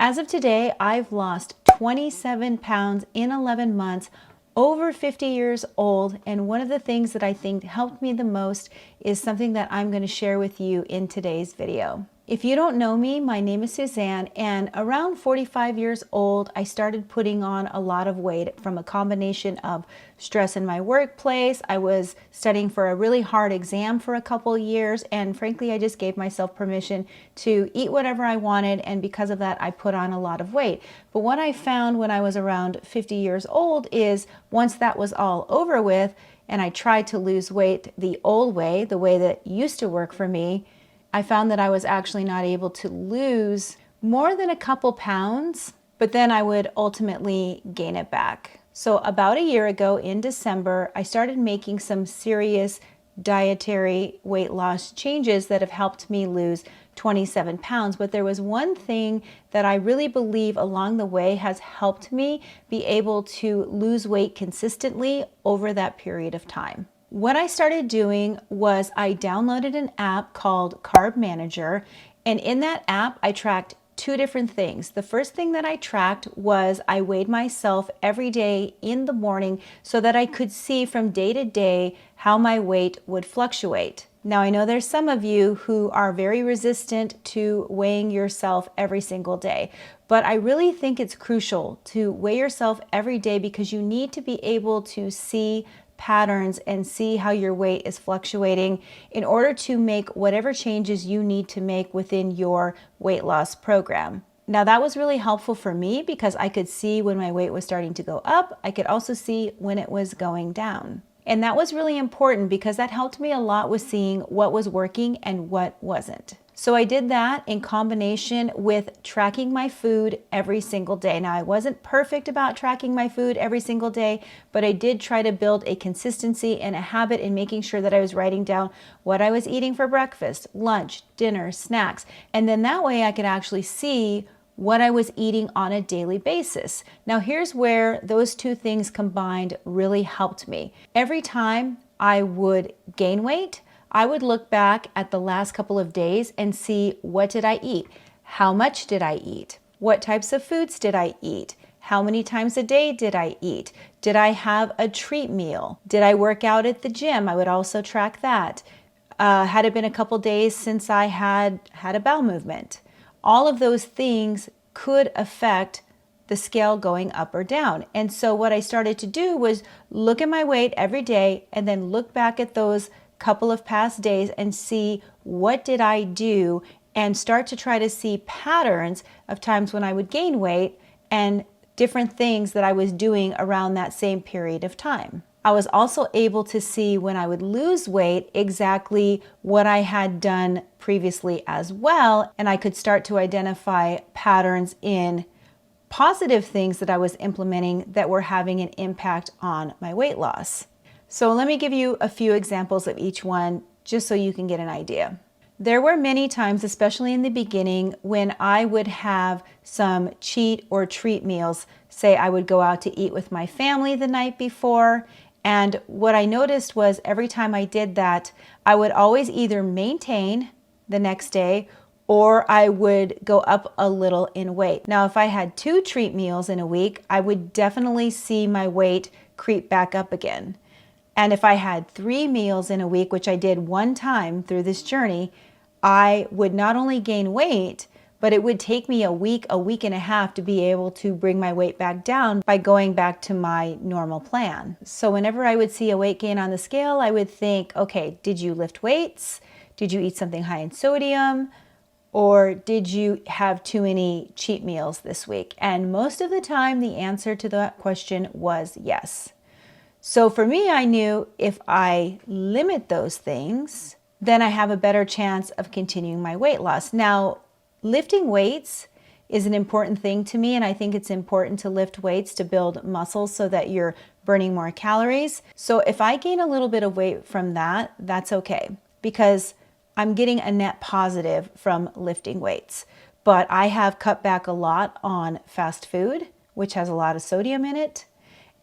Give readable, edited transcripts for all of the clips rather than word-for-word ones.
As of today, I've lost 27 pounds in 11 months, over 50 years old, and one of the things that I think helped me the most is something that I'm going to share with you in today's video. If you don't know me, my name is Suzanne, and around 45 years old, I started putting on a lot of weight from a combination of stress in my workplace. I was studying for a really hard exam for a couple years, and frankly, I just gave myself permission to eat whatever I wanted, and because of that, I put on a lot of weight. But what I found when I was around 50 years old is once that was all over with, and I tried to lose weight the old way, the way that used to work for me, I found that I was actually not able to lose more than a couple pounds, but then I would ultimately gain it back. So about a year ago in December, I started making some serious dietary weight loss changes that have helped me lose 27 pounds. But there was one thing that I really believe along the way has helped me be able to lose weight consistently over that period of time. What I started doing was I downloaded an app called Carb Manager, and in that app I tracked two different things. The first thing that I tracked was I weighed myself every day in the morning so that I could see from day to day how my weight would fluctuate. Now I know there's some of you who are very resistant to weighing yourself every single day, but I really think it's crucial to weigh yourself every day because you need to be able to see patterns and see how your weight is fluctuating in order to make whatever changes you need to make within your weight loss program. Now that was really helpful for me because I could see when my weight was starting to go up. I could also see when it was going down. And that was really important because that helped me a lot with seeing what was working and what wasn't. So I did that in combination with tracking my food every single day. Now I wasn't perfect about tracking my food every single day, but I did try to build a consistency and a habit in making sure that I was writing down what I was eating for breakfast, lunch, dinner, snacks. And then that way I could actually see what I was eating on a daily basis. Now here's where those two things combined really helped me. Every time I would gain weight, I would look back at the last couple of days and see what did I eat? How much did I eat? What types of foods did I eat? How many times a day did I eat? Did I have a treat meal? Did I work out at the gym? I would also track that. Had it been a couple days since I had a bowel movement? All of those things could affect the scale going up or down. And so what I started to do was look at my weight every day and then look back at those couple of past days and see what did I do and start to try to see patterns of times when I would gain weight and different things that I was doing around that same period of time. I was also able to see when I would lose weight exactly what I had done previously as well, and I could start to identify patterns in positive things that I was implementing that were having an impact on my weight loss. So let me give you a few examples of each one just so you can get an idea. There were many times, especially in the beginning, when I would have some cheat or treat meals. Say I would go out to eat with my family the night before, and what I noticed was every time I did that, I would always either maintain the next day or I would go up a little in weight. Now, if I had 2 treat meals in a week, I would definitely see my weight creep back up again. And if I had 3 meals in a week, which I did one time through this journey, I would not only gain weight, but it would take me a week and a half to be able to bring my weight back down by going back to my normal plan. So whenever I would see a weight gain on the scale, I would think, okay, did you lift weights? Did you eat something high in sodium? Or did you have too many cheat meals this week? And most of the time, the answer to that question was yes. So for me, I knew if I limit those things, then I have a better chance of continuing my weight loss. Now, lifting weights is an important thing to me, and I think it's important to lift weights to build muscles so that you're burning more calories. So if I gain a little bit of weight from that, that's okay, because I'm getting a net positive from lifting weights. But I have cut back a lot on fast food, which has a lot of sodium in it.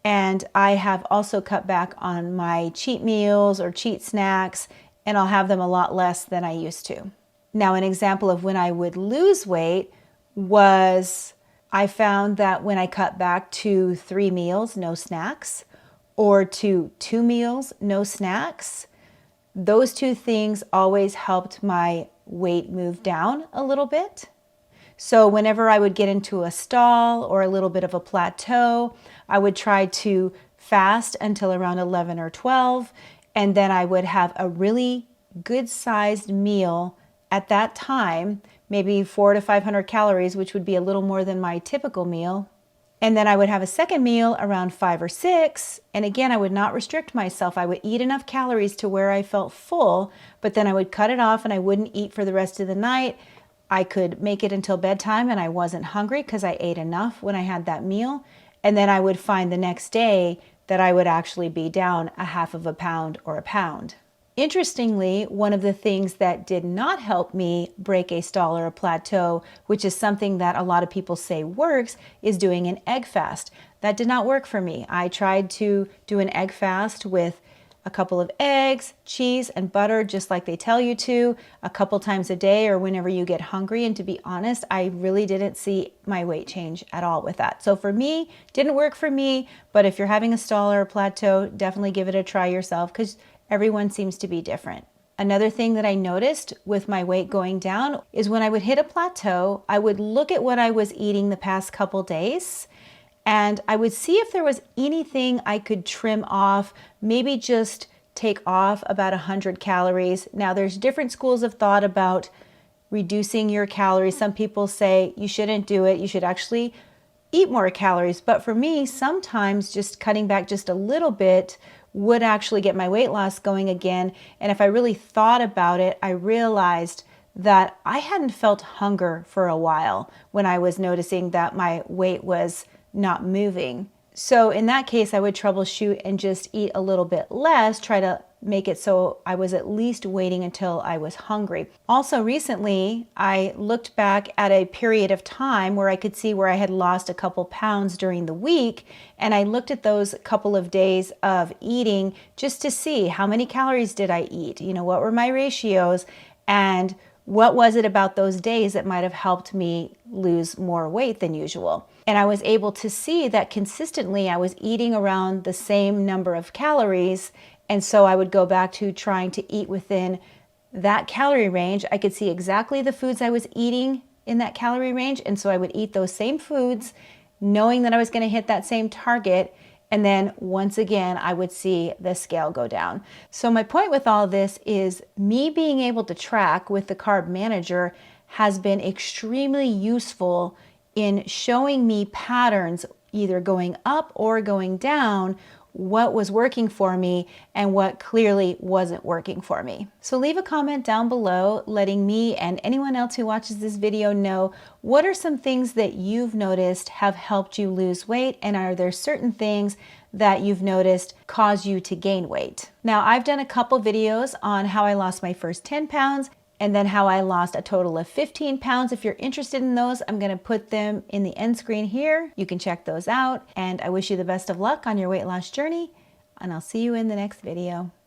And I have also cut back on my cheat meals or cheat snacks, and I'll have them a lot less than I used to. Now, an example of when I would lose weight was I found that when I cut back to 3 meals, no snacks, or to 2 meals, no snacks, those two things always helped my weight move down a little bit. So whenever I would get into a stall or a little bit of a plateau, I would try to fast until around 11 or 12, and then I would have a really good sized meal at that time, maybe 400 to 500 calories, which would be a little more than my typical meal. And then I would have a second meal around 5 or 6. And again, I would not restrict myself. I would eat enough calories to where I felt full, but then I would cut it off and I wouldn't eat for the rest of the night. I could make it until bedtime and I wasn't hungry because I ate enough when I had that meal. And then I would find the next day that I would actually be down a half of a pound or a pound. Interestingly, one of the things that did not help me break a stall or a plateau, which is something that a lot of people say works, is doing an egg fast. That did not work for me. I tried to do an egg fast with a couple of eggs, cheese, and butter, just like they tell you to, a couple times a day or whenever you get hungry. And to be honest, I really didn't see my weight change at all with that. So for me, didn't work for me, but if you're having a stall or a plateau, definitely give it a try yourself because everyone seems to be different. Another thing that I noticed with my weight going down is when I would hit a plateau, I would look at what I was eating the past couple days and I would see if there was anything I could trim off, maybe just take off about 100 calories. Now there's different schools of thought about reducing your calories. Some people say you shouldn't do it. You should actually eat more calories. But for me, sometimes just cutting back just a little bit would actually get my weight loss going again. And if I really thought about it, I realized that I hadn't felt hunger for a while when I was noticing that my weight was not moving. So in that case, I would troubleshoot and just eat a little bit less, try to make it so I was at least waiting until I was hungry. Also recently, I looked back at a period of time where I could see where I had lost a couple pounds during the week, and I looked at those couple of days of eating just to see how many calories did I eat, what were my ratios, and what was it about those days that might have helped me lose more weight than usual. And I was able to see that consistently I was eating around the same number of calories. And so I would go back to trying to eat within that calorie range. I could see exactly the foods I was eating in that calorie range. And so I would eat those same foods, knowing that I was going to hit that same target. And then once again, I would see the scale go down. So my point with all this is me being able to track with the Carb Manager has been extremely useful in showing me patterns either going up or going down, what was working for me and what clearly wasn't working for me. So leave a comment down below letting me and anyone else who watches this video know what are some things that you've noticed have helped you lose weight, and are there certain things that you've noticed cause you to gain weight. Now I've done a couple videos on how I lost my first 10 pounds and then how I lost a total of 15 pounds. If you're interested in those, I'm gonna put them in the end screen here. You can check those out, and I wish you the best of luck on your weight loss journey, and I'll see you in the next video.